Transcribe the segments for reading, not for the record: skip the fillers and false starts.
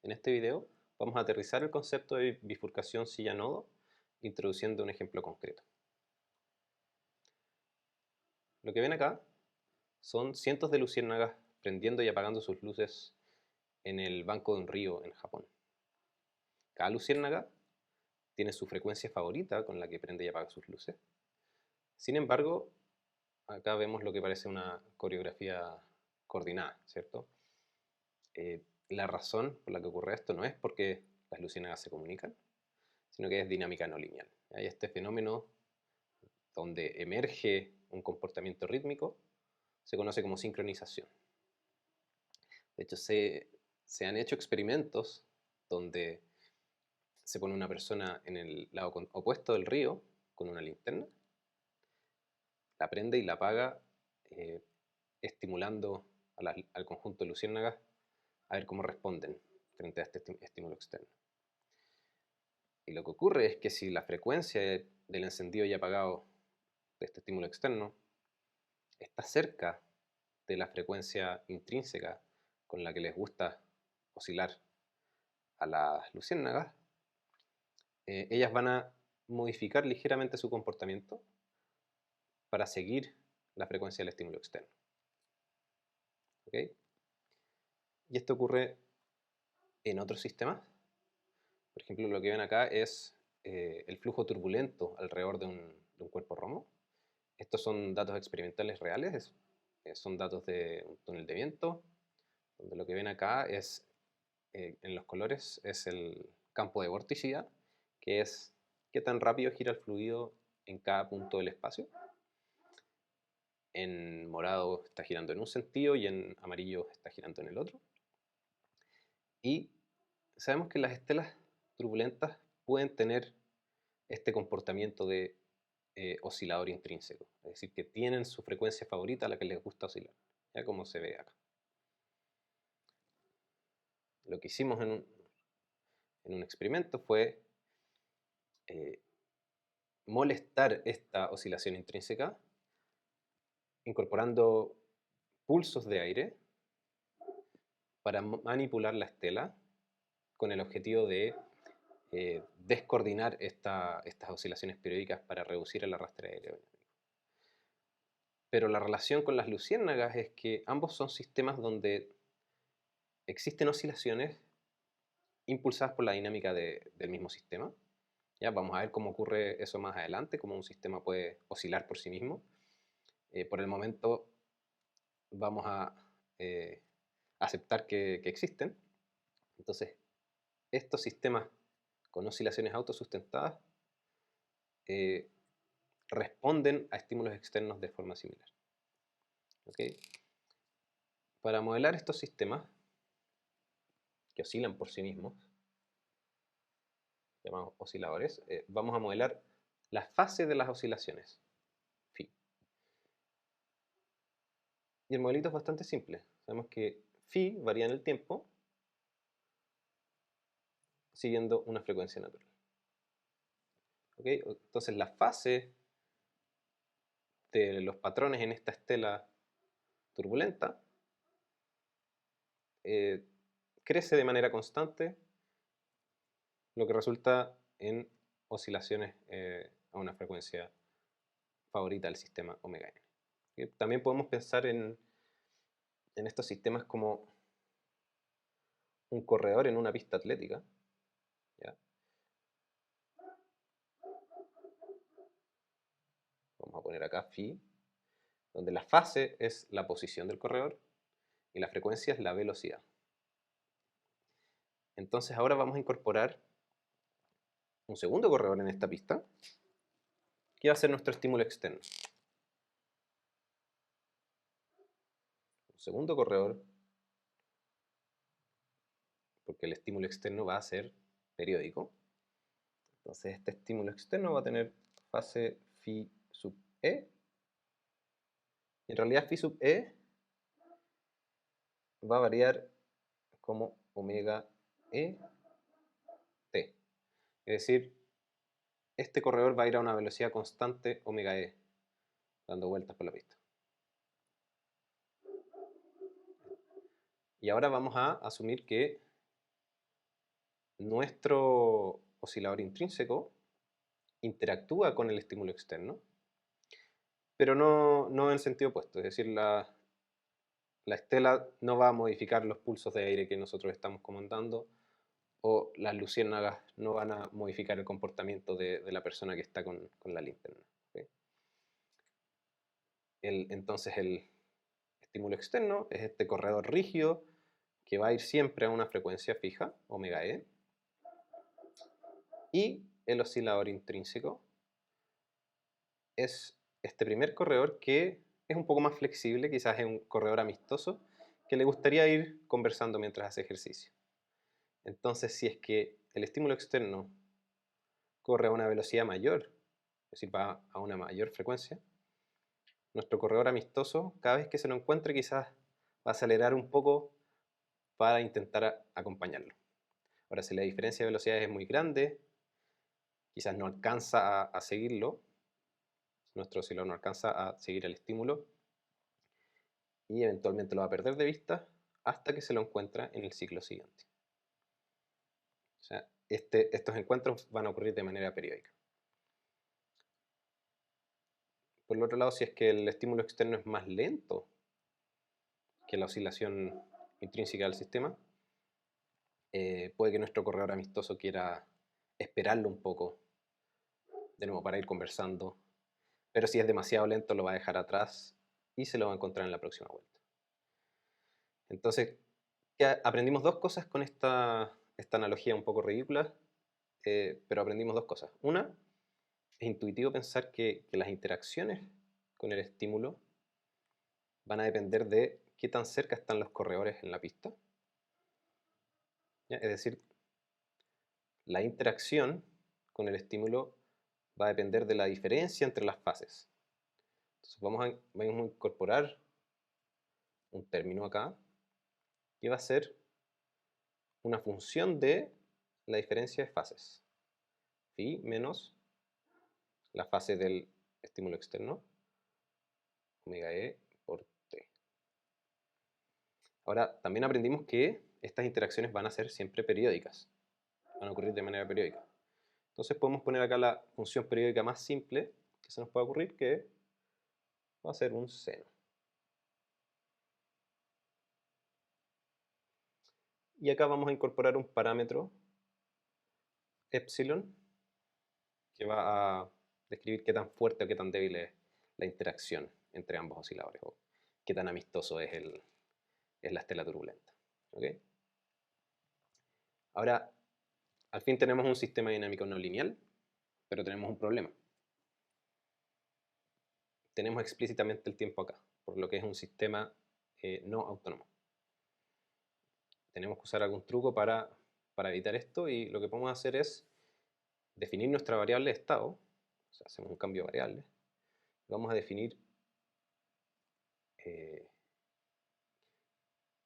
En este video vamos a aterrizar el concepto de bifurcación silla-nodo introduciendo un ejemplo concreto. Lo que ven acá son cientos de luciérnagas prendiendo y apagando sus luces en el banco de un río en Japón. Cada luciérnaga tiene su frecuencia favorita con la que prende y apaga sus luces. Sin embargo, acá vemos lo que parece una coreografía coordinada, ¿cierto? La razón por la que ocurre esto no es porque las luciérnagas se comunican, sino que es dinámica no lineal. Hay este fenómeno donde emerge un comportamiento rítmico, se conoce como sincronización. De hecho, se han hecho experimentos donde se pone una persona en el lado opuesto del río con una linterna, la prende y la apaga, estimulando al conjunto de luciérnagas a ver cómo responden frente a este estímulo externo. Y lo que ocurre es que si la frecuencia del encendido y apagado de este estímulo externo está cerca de la frecuencia intrínseca con la que les gusta oscilar a las luciérnagas, ellas van a modificar ligeramente su comportamiento para seguir la frecuencia del estímulo externo. ¿Okay? Y esto ocurre en otros sistemas. Por ejemplo, lo que ven acá es el flujo turbulento alrededor de un cuerpo romo. Estos son datos experimentales reales, son datos de un túnel de viento, donde lo que ven acá es, en los colores, es el campo de vorticidad, que es qué tan rápido gira el fluido en cada punto del espacio. En morado está girando en un sentido y en amarillo está girando en el otro. Y sabemos que las estelas turbulentas pueden tener este comportamiento de oscilador intrínseco, es decir, que tienen su frecuencia favorita a la que les gusta oscilar, ya como se ve acá. Lo que hicimos en un experimento fue molestar esta oscilación intrínseca incorporando pulsos de aire para manipular la estela con el objetivo de descoordinar estas oscilaciones periódicas para reducir el arrastre aerodinámico. Pero la relación con las luciérnagas es que ambos son sistemas donde existen oscilaciones impulsadas por la dinámica del mismo sistema. ¿Ya? Vamos a ver cómo ocurre eso más adelante, cómo un sistema puede oscilar por sí mismo. Por el momento vamos a aceptar que existen. Entonces, estos sistemas con oscilaciones autosustentadas responden a estímulos externos de forma similar. ¿Okay? Para modelar estos sistemas que oscilan por sí mismos, llamados osciladores, vamos a modelar la fase de las oscilaciones, phi. Y el modelito es bastante simple. Sabemos que phi varía en el tiempo siguiendo una frecuencia natural. ¿Okay? Entonces la fase de los patrones en esta estela turbulenta crece de manera constante, lo que resulta en oscilaciones a una frecuencia favorita del sistema omega n. ¿Okay? También podemos pensar en estos sistemas como un corredor en una pista atlética. ¿Ya? Vamos a poner acá phi, donde la fase es la posición del corredor y la frecuencia es la velocidad. Entonces ahora vamos a incorporar un segundo corredor en esta pista, que va a ser nuestro estímulo externo. Un segundo corredor, porque el estímulo externo va a ser periódico. Entonces este estímulo externo va a tener fase phi sub e. Y en realidad phi sub e va a variar como omega e t. Es decir, este corredor va a ir a una velocidad constante omega e, dando vueltas por la pista. Y ahora vamos a asumir que nuestro oscilador intrínseco interactúa con el estímulo externo, pero no en sentido opuesto, es decir, la estela no va a modificar los pulsos de aire que nosotros estamos comandando, o las luciérnagas no van a modificar el comportamiento de la persona que está con la linterna. ¿Okay? Entonces el estímulo externo es este corredor rígido que va a ir siempre a una frecuencia fija, omega e, y el oscilador intrínseco es este primer corredor que es un poco más flexible, quizás es un corredor amistoso, que le gustaría ir conversando mientras hace ejercicio. Entonces, si es que el estímulo externo corre a una velocidad mayor, es decir, va a una mayor frecuencia, nuestro corredor amistoso, cada vez que se lo encuentre, quizás va a acelerar un poco para intentar acompañarlo. Ahora, si la diferencia de velocidades es muy grande, quizás no alcanza a seguirlo, nuestro oscilador no alcanza a seguir el estímulo y eventualmente lo va a perder de vista hasta que se lo encuentra en el ciclo siguiente. O sea, estos encuentros van a ocurrir de manera periódica. Por el otro lado, si es que el estímulo externo es más lento que la oscilación intrínseca del sistema, puede que nuestro corredor amistoso quiera esperarlo un poco, de nuevo, para ir conversando, pero si es demasiado lento lo va a dejar atrás y se lo va a encontrar en la próxima vuelta. Entonces, aprendimos dos cosas con esta analogía un poco ridícula, pero aprendimos dos cosas. Una, es intuitivo pensar que las interacciones con el estímulo van a depender de qué tan cerca están los corredores en la pista. ¿Ya? Es decir, la interacción con el estímulo va a depender de la diferencia entre las fases. Entonces vamos a incorporar un término acá que va a ser una función de la diferencia de fases. Phi menos la fase del estímulo externo, omega e por t. Ahora, también aprendimos que estas interacciones van a ser siempre periódicas, van a ocurrir de manera periódica. Entonces podemos poner acá la función periódica más simple que se nos puede ocurrir, que va a ser un seno. Y acá vamos a incorporar un parámetro epsilon que va a describir qué tan fuerte o qué tan débil es la interacción entre ambos osciladores, o qué tan amistoso es la estela turbulenta. ¿Okay? Ahora, al fin tenemos un sistema dinámico no lineal, pero tenemos un problema. Tenemos explícitamente el tiempo acá, por lo que es un sistema no autónomo. Tenemos que usar algún truco para evitar esto, y lo que podemos hacer es definir nuestra variable de estado, o sea, hacemos un cambio de variable, vamos a definir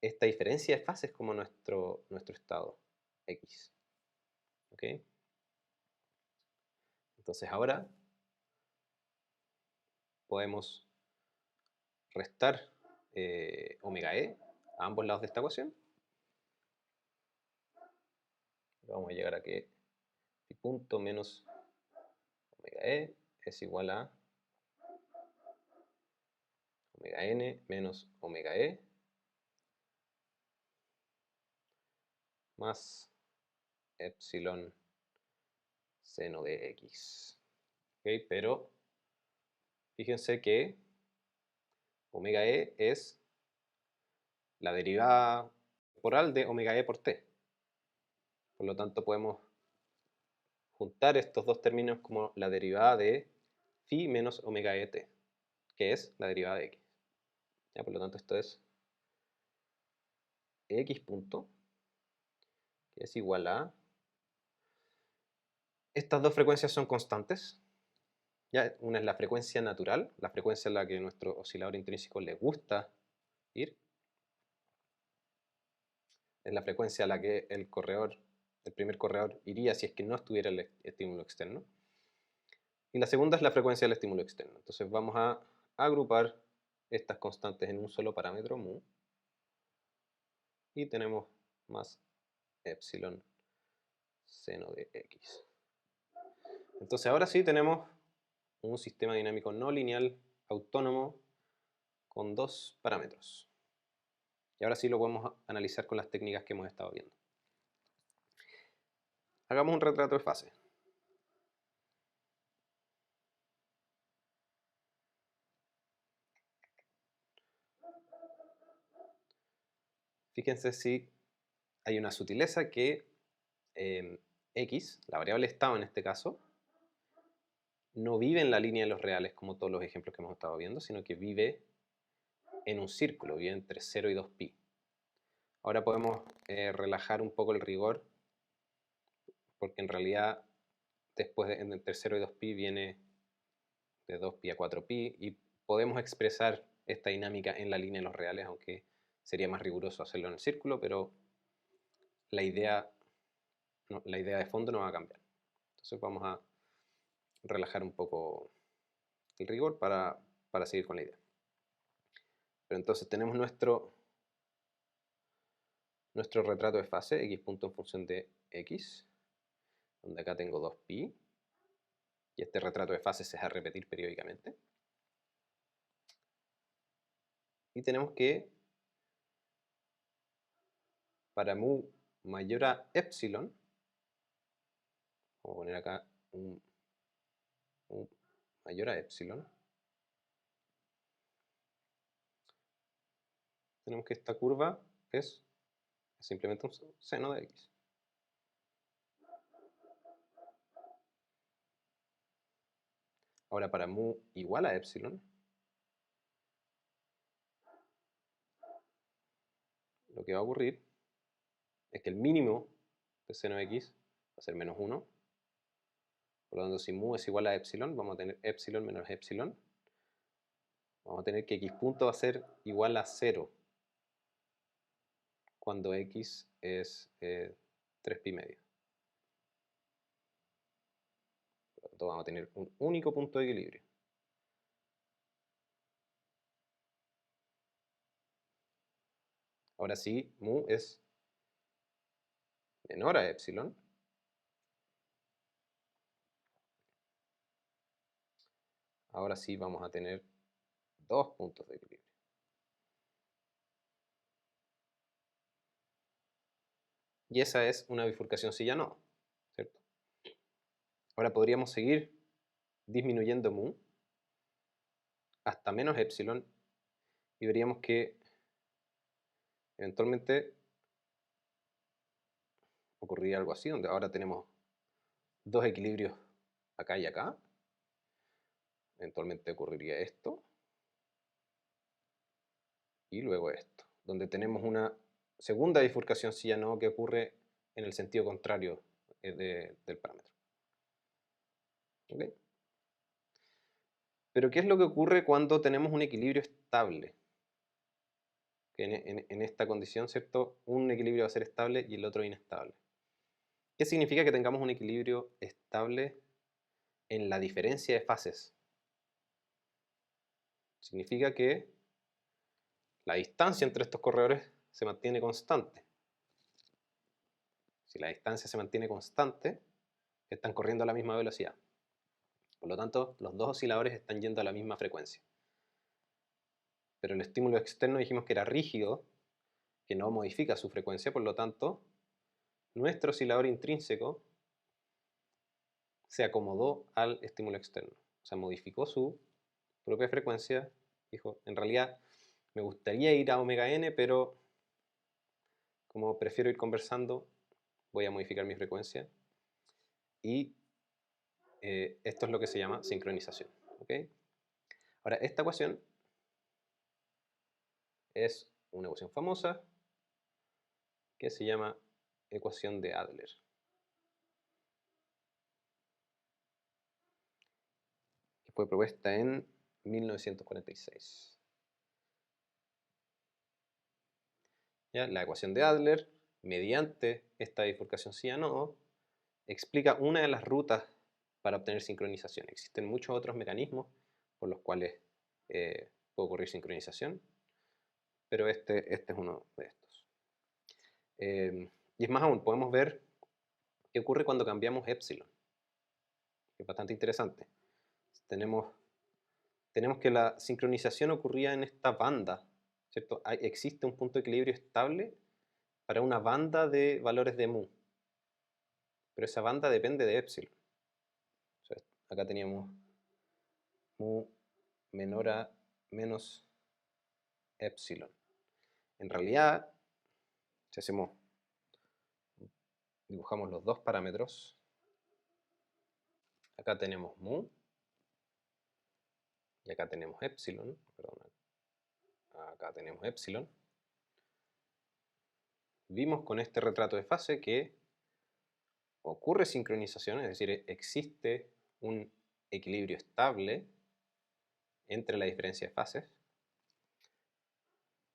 esta diferencia de fases como nuestro estado X. ¿Okay? Entonces ahora podemos restar omega e a ambos lados de esta ecuación. Vamos a llegar a que pi punto menos omega e es igual a omega n menos omega e más epsilon seno de x. ¿Okay? Pero fíjense que omega e es la derivada temporal de omega e por t. Por lo tanto, podemos juntar estos dos términos como la derivada de phi menos omega e t, que es la derivada de x. ¿Ya? Por lo tanto, esto es x punto, que es igual a... Estas dos frecuencias son constantes. ¿Ya? Una es la frecuencia natural, la frecuencia en la que nuestro oscilador intrínseco le gusta ir. Es la frecuencia a la que el primer corredor iría si es que no estuviera el estímulo externo. Y la segunda es la frecuencia del estímulo externo. Entonces vamos a agrupar estas constantes en un solo parámetro, mu, y tenemos más epsilon seno de x. Entonces ahora sí tenemos un sistema dinámico no lineal autónomo con dos parámetros. Y ahora sí lo podemos analizar con las técnicas que hemos estado viendo. Hagamos un retrato de fase. Fíjense si hay una sutileza que x, la variable estado en este caso, no vive en la línea de los reales como todos los ejemplos que hemos estado viendo, sino que vive en un círculo, vive entre 0 y 2pi. Ahora podemos relajar un poco el rigor, porque en realidad después entre 0 y 2pi viene de 2pi a 4pi, y podemos expresar esta dinámica en la línea de los reales, aunque sería más riguroso hacerlo en el círculo, pero la idea de fondo no va a cambiar. Entonces vamos a relajar un poco el rigor para seguir con la idea. Pero entonces tenemos nuestro retrato de fase, x punto en función de x, donde acá tengo 2pi, y este retrato de fase se va a repetir periódicamente. Y tenemos que, para mu mayor a epsilon, vamos a poner acá un mayor a epsilon, tenemos que esta curva es simplemente un seno de x. Ahora para mu igual a epsilon, lo que va a ocurrir es que el mínimo de seno de x va a ser menos 1. Por lo tanto, si mu es igual a epsilon, vamos a tener epsilon menos epsilon. Vamos a tener que x punto va a ser igual a 0 cuando x es 3pi medio. Por lo tanto, vamos a tener un único punto de equilibrio. Ahora sí, mu es menor a epsilon. Ahora sí vamos a tener dos puntos de equilibrio. Y esa es una bifurcación sí ya no, ¿cierto? Ahora podríamos seguir disminuyendo mu hasta menos epsilon y veríamos que eventualmente ocurriría algo así, donde ahora tenemos dos equilibrios acá y acá. Eventualmente ocurriría esto y luego esto, donde tenemos una segunda bifurcación sí ya no que ocurre en el sentido contrario del parámetro. ¿Okay? Pero ¿qué es lo que ocurre cuando tenemos un equilibrio estable? Que en esta condición, ¿cierto? Un equilibrio va a ser estable y el otro inestable. ¿Qué significa que tengamos un equilibrio estable en la diferencia de fases? Significa que la distancia entre estos corredores se mantiene constante. Si la distancia se mantiene constante, están corriendo a la misma velocidad. Por lo tanto, los dos osciladores están yendo a la misma frecuencia. Pero el estímulo externo dijimos que era rígido, que no modifica su frecuencia, por lo tanto, nuestro oscilador intrínseco se acomodó al estímulo externo. O sea, modificó su propia frecuencia. Dijo, en realidad me gustaría ir a omega n, pero como prefiero ir conversando, voy a modificar mi frecuencia. Y esto es lo que se llama sincronización. ¿Okay? Ahora, esta ecuación es una ecuación famosa que se llama ecuación de Adler. Que fue propuesta en 1946. ¿Ya? La ecuación de Adler, mediante esta bifurcación sí a no, explica una de las rutas para obtener sincronización. Existen muchos otros mecanismos por los cuales puede ocurrir sincronización, pero este es uno de estos. Y es más aún, podemos ver ¿Qué ocurre cuando cambiamos epsilon? Es bastante interesante. Tenemos que la sincronización ocurría en esta banda, ¿cierto? Existe un punto de equilibrio estable para una banda de valores de mu, pero esa banda depende de epsilon. O sea, acá teníamos mu menor a menos epsilon. En realidad, si dibujamos los dos parámetros, acá tenemos mu y acá tenemos epsilon, perdón, acá tenemos epsilon. Vimos con este retrato de fase que ocurre sincronización, es decir, existe un equilibrio estable entre la diferencia de fases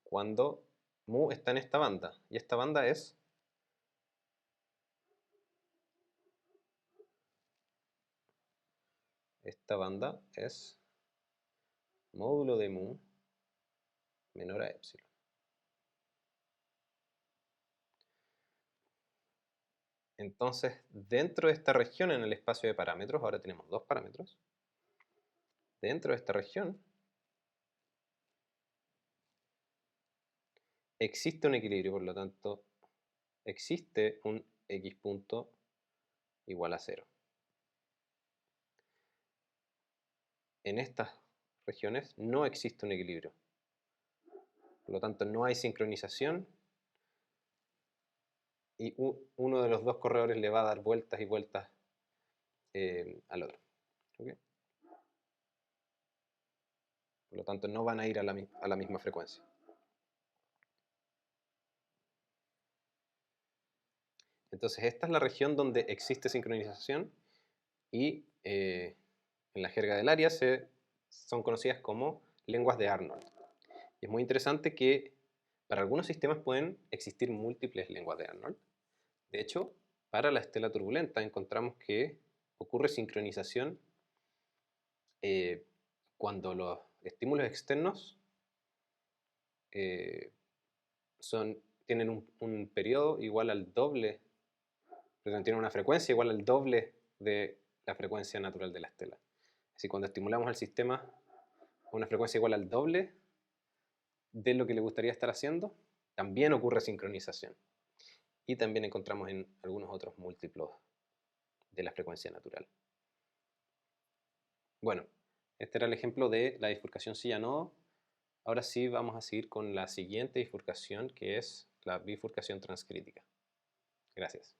cuando mu está en esta banda, y esta banda es módulo de mu menor a epsilon. Entonces, dentro de esta región en el espacio de parámetros, ahora tenemos dos parámetros, dentro de esta región existe un equilibrio, por lo tanto, existe un x punto igual a 0. En estas regiones no existe un equilibrio. Por lo tanto, no hay sincronización y uno de los dos corredores le va a dar vueltas y vueltas al otro. ¿Okay? Por lo tanto, no van a ir a la misma frecuencia. Entonces, esta es la región donde existe sincronización y en la jerga del área son conocidas como lenguas de Arnold. Y es muy interesante que para algunos sistemas pueden existir múltiples lenguas de Arnold. De hecho, para la estela turbulenta encontramos que ocurre sincronización cuando los estímulos externos tienen un periodo igual al doble, perdón, tienen una frecuencia igual al doble de la frecuencia natural de la estela. Es decir, cuando estimulamos al sistema a una frecuencia igual al doble de lo que le gustaría estar haciendo, también ocurre sincronización. Y también encontramos en algunos otros múltiplos de la frecuencia natural. Bueno, este era el ejemplo de la bifurcación silla-nodo. Ahora sí vamos a seguir con la siguiente bifurcación, que es la bifurcación transcrítica. Gracias.